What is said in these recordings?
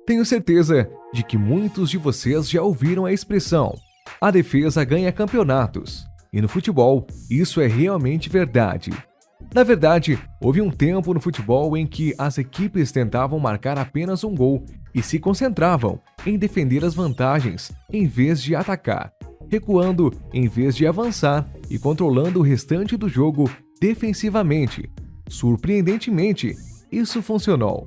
Tenho certeza de que muitos de vocês já ouviram a expressão: a defesa ganha campeonatos. E no futebol, isso é realmente verdade. Na verdade, houve um tempo no futebol em que as equipes tentavam marcar apenas um gol e se concentravam em defender as vantagens em vez de atacar, recuando em vez de avançar e controlando o restante do jogo defensivamente. Surpreendentemente, isso funcionou.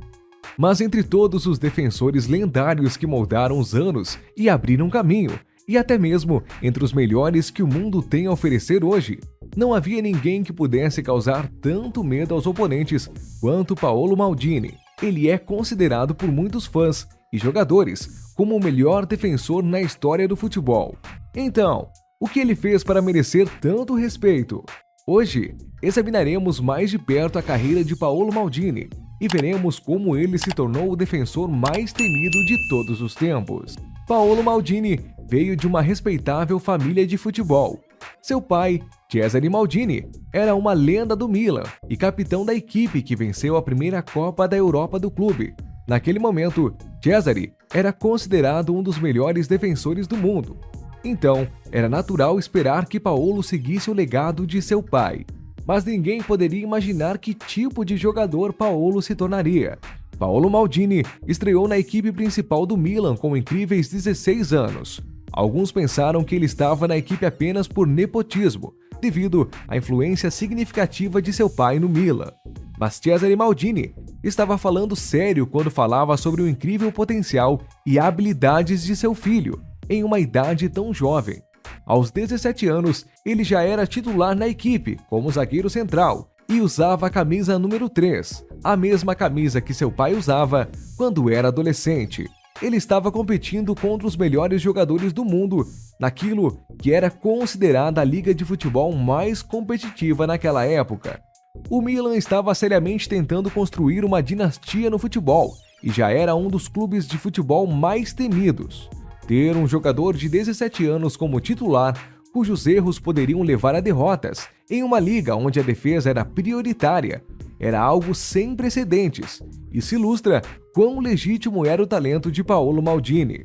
Mas entre todos os defensores lendários que moldaram os anos e abriram caminho, e até mesmo entre os melhores que o mundo tem a oferecer hoje, não havia ninguém que pudesse causar tanto medo aos oponentes quanto Paolo Maldini. Ele é considerado por muitos fãs e jogadores como o melhor defensor na história do futebol. Então, o que ele fez para merecer tanto respeito? Hoje, examinaremos mais de perto a carreira de Paolo Maldini e veremos como ele se tornou o defensor mais temido de todos os tempos. Paolo Maldini veio de uma respeitável família de futebol. Seu pai, Cesare Maldini, era uma lenda do Milan e capitão da equipe que venceu a primeira Copa da Europa do clube. Naquele momento, Cesare era considerado um dos melhores defensores do mundo. Então, era natural esperar que Paolo seguisse o legado de seu pai. Mas ninguém poderia imaginar que tipo de jogador Paolo se tornaria. Paolo Maldini estreou na equipe principal do Milan com incríveis 16 anos. Alguns pensaram que ele estava na equipe apenas por nepotismo, devido à influência significativa de seu pai no Milan. Mas Cesare Maldini estava falando sério quando falava sobre o incrível potencial e habilidades de seu filho, em uma idade tão jovem. Aos 17 anos, ele já era titular na equipe como zagueiro central e usava a camisa número 3, a mesma camisa que seu pai usava quando era adolescente. Ele estava competindo contra os melhores jogadores do mundo, naquilo que era considerada a liga de futebol mais competitiva naquela época. O Milan estava seriamente tentando construir uma dinastia no futebol e já era um dos clubes de futebol mais temidos. Ter um jogador de 17 anos como titular, cujos erros poderiam levar a derrotas, em uma liga onde a defesa era prioritária, era algo sem precedentes. Isso ilustra quão legítimo era o talento de Paolo Maldini.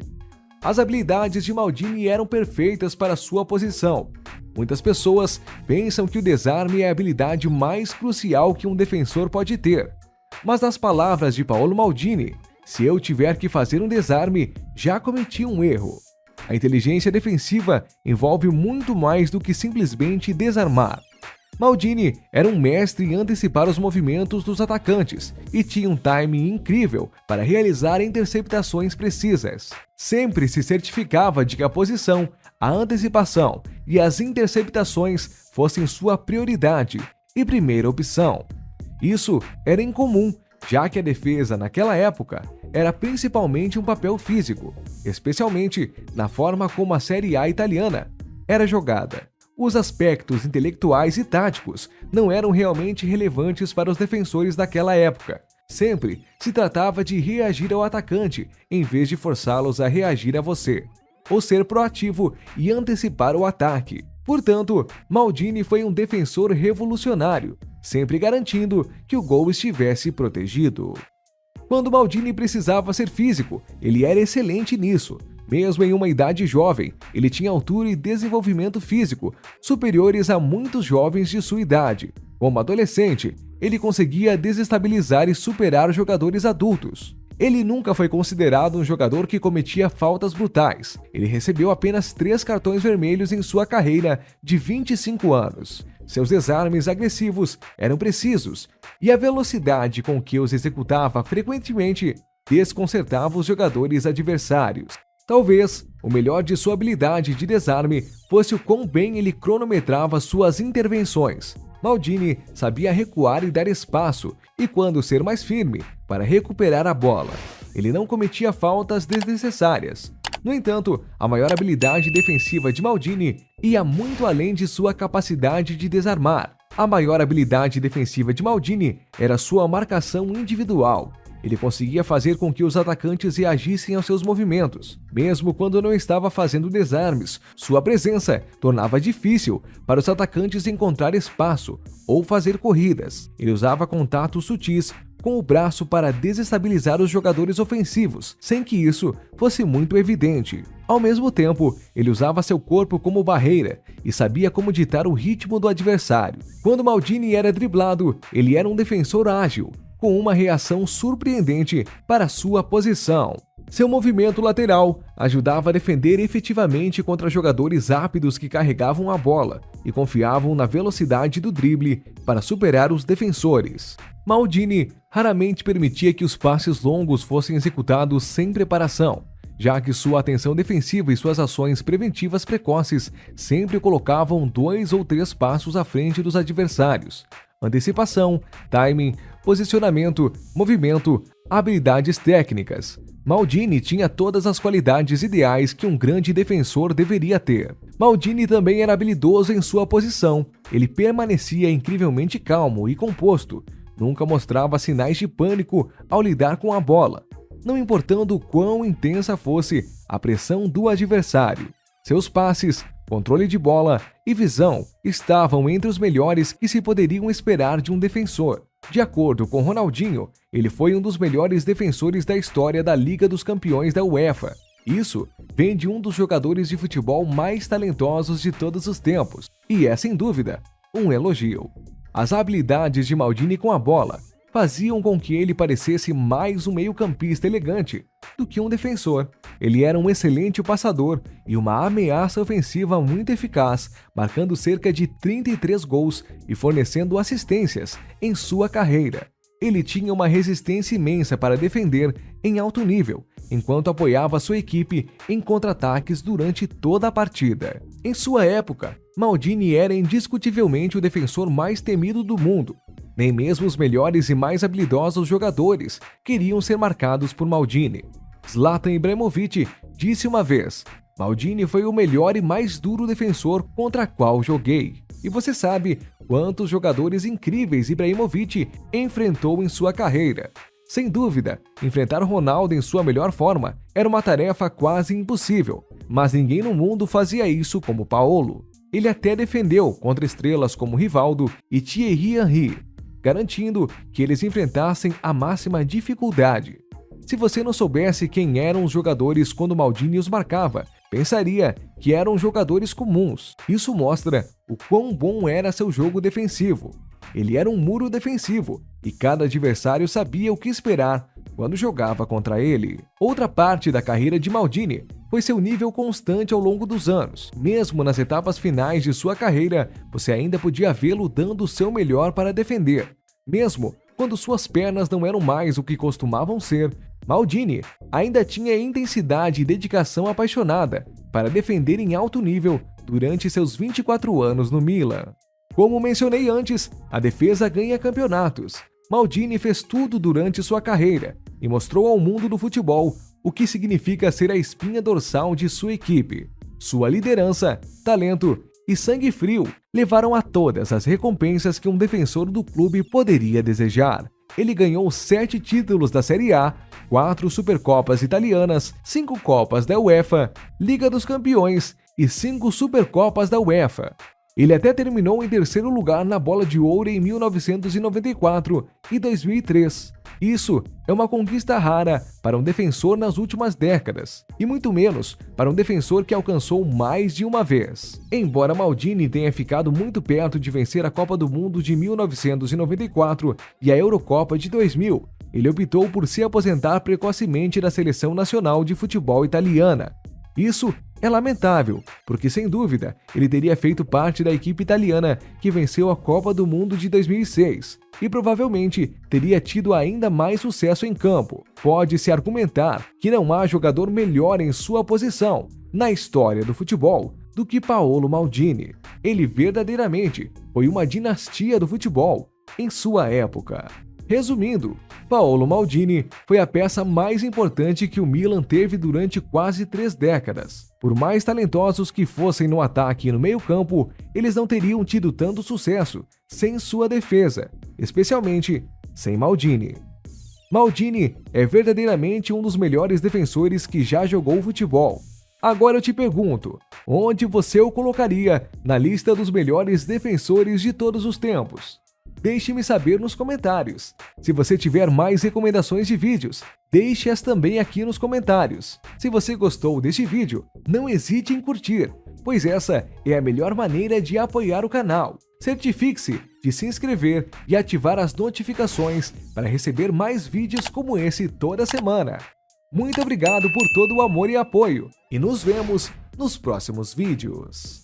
As habilidades de Maldini eram perfeitas para sua posição. Muitas pessoas pensam que o desarme é a habilidade mais crucial que um defensor pode ter. Mas nas palavras de Paolo Maldini, se eu tiver que fazer um desarme, já cometi um erro. A inteligência defensiva envolve muito mais do que simplesmente desarmar. Maldini era um mestre em antecipar os movimentos dos atacantes e tinha um timing incrível para realizar interceptações precisas. Sempre se certificava de que a posição, a antecipação e as interceptações fossem sua prioridade e primeira opção. Isso era incomum, já que a defesa naquela época era principalmente um papel físico, especialmente na forma como a Série A italiana era jogada. Os aspectos intelectuais e táticos não eram realmente relevantes para os defensores daquela época. Sempre se tratava de reagir ao atacante em vez de forçá-los a reagir a você, ou ser proativo e antecipar o ataque. Portanto, Maldini foi um defensor revolucionário, sempre garantindo que o gol estivesse protegido. Quando Maldini precisava ser físico, ele era excelente nisso. Mesmo em uma idade jovem, ele tinha altura e desenvolvimento físico superiores a muitos jovens de sua idade. Como adolescente, ele conseguia desestabilizar e superar jogadores adultos. Ele nunca foi considerado um jogador que cometia faltas brutais. Ele recebeu apenas 3 cartões vermelhos em sua carreira de 25 anos. Seus desarmes agressivos eram precisos e a velocidade com que os executava frequentemente desconcertava os jogadores adversários. Talvez o melhor de sua habilidade de desarme fosse o quão bem ele cronometrava suas intervenções. Maldini sabia recuar e dar espaço, e quando ser mais firme para recuperar a bola. Ele não cometia faltas desnecessárias. No entanto, a maior habilidade defensiva de Maldini ia muito além de sua capacidade de desarmar. A maior habilidade defensiva de Maldini era sua marcação individual. Ele conseguia fazer com que os atacantes reagissem aos seus movimentos. Mesmo quando não estava fazendo desarmes, sua presença tornava difícil para os atacantes encontrar espaço ou fazer corridas. Ele usava contatos sutis com o braço para desestabilizar os jogadores ofensivos, sem que isso fosse muito evidente. Ao mesmo tempo, ele usava seu corpo como barreira e sabia como ditar o ritmo do adversário. Quando Maldini era driblado, ele era um defensor ágil, com uma reação surpreendente para sua posição. Seu movimento lateral ajudava a defender efetivamente contra jogadores rápidos que carregavam a bola e confiavam na velocidade do drible para superar os defensores. Maldini raramente permitia que os passes longos fossem executados sem preparação, já que sua atenção defensiva e suas ações preventivas precoces sempre o colocavam 2 ou 3 passos à frente dos adversários. Antecipação, timing, posicionamento, movimento, habilidades técnicas. Maldini tinha todas as qualidades ideais que um grande defensor deveria ter. Maldini também era habilidoso em sua posição. Ele permanecia incrivelmente calmo e composto. Nunca mostrava sinais de pânico ao lidar com a bola, não importando quão intensa fosse a pressão do adversário. Seus passes, controle de bola e visão estavam entre os melhores que se poderiam esperar de um defensor. De acordo com Ronaldinho, ele foi um dos melhores defensores da história da Liga dos Campeões da UEFA. Isso vem de um dos jogadores de futebol mais talentosos de todos os tempos, e é, sem dúvida, um elogio. As habilidades de Maldini com a bola faziam com que ele parecesse mais um meio-campista elegante do que um defensor. Ele era um excelente passador e uma ameaça ofensiva muito eficaz, marcando cerca de 33 gols e fornecendo assistências em sua carreira. Ele tinha uma resistência imensa para defender em alto nível, enquanto apoiava sua equipe em contra-ataques durante toda a partida. Em sua época, Maldini era indiscutivelmente o defensor mais temido do mundo. Nem mesmo os melhores e mais habilidosos jogadores queriam ser marcados por Maldini. Zlatan Ibrahimovic disse uma vez: "Maldini foi o melhor e mais duro defensor contra qual joguei." E você sabe quantos jogadores incríveis Ibrahimovic enfrentou em sua carreira. Sem dúvida, enfrentar Ronaldo em sua melhor forma era uma tarefa quase impossível, mas ninguém no mundo fazia isso como Paolo. Ele até defendeu contra estrelas como Rivaldo e Thierry Henry, garantindo que eles enfrentassem a máxima dificuldade. Se você não soubesse quem eram os jogadores quando Maldini os marcava, pensaria que eram jogadores comuns. Isso mostra o quão bom era seu jogo defensivo. Ele era um muro defensivo e cada adversário sabia o que esperar quando jogava contra ele. Outra parte da carreira de Maldini foi seu nível constante ao longo dos anos. Mesmo nas etapas finais de sua carreira, você ainda podia vê-lo dando o seu melhor para defender. Mesmo quando suas pernas não eram mais o que costumavam ser, Maldini ainda tinha intensidade e dedicação apaixonada para defender em alto nível durante seus 24 anos no Milan. Como mencionei antes, a defesa ganha campeonatos. Maldini fez tudo durante sua carreira e mostrou ao mundo do futebol o que significa ser a espinha dorsal de sua equipe. Sua liderança, talento e sangue frio levaram a todas as recompensas que um defensor do clube poderia desejar. Ele ganhou 7 títulos da Série A, 4 Supercopas italianas, 5 Copas da UEFA, Liga dos Campeões e 5 Supercopas da UEFA. Ele até terminou em terceiro lugar na Bola de Ouro em 1994 e 2003. Isso é uma conquista rara para um defensor nas últimas décadas, e muito menos para um defensor que alcançou mais de uma vez. Embora Maldini tenha ficado muito perto de vencer a Copa do Mundo de 1994 e a Eurocopa de 2000, ele optou por se aposentar precocemente da seleção nacional de futebol italiana. Isso é lamentável, porque sem dúvida ele teria feito parte da equipe italiana que venceu a Copa do Mundo de 2006 e provavelmente teria tido ainda mais sucesso em campo. Pode-se argumentar que não há jogador melhor em sua posição na história do futebol do que Paolo Maldini. Ele verdadeiramente foi uma dinastia do futebol em sua época. Resumindo, Paolo Maldini foi a peça mais importante que o Milan teve durante quase 3 décadas. Por mais talentosos que fossem no ataque e no meio-campo, eles não teriam tido tanto sucesso sem sua defesa, especialmente sem Maldini. Maldini é verdadeiramente um dos melhores defensores que já jogou futebol. Agora eu te pergunto, onde você o colocaria na lista dos melhores defensores de todos os tempos? Deixe-me saber nos comentários. Se você tiver mais recomendações de vídeos, deixe-as também aqui nos comentários. Se você gostou deste vídeo, não hesite em curtir, pois essa é a melhor maneira de apoiar o canal. Certifique-se de se inscrever e ativar as notificações para receber mais vídeos como esse toda semana. Muito obrigado por todo o amor e apoio, e nos vemos nos próximos vídeos.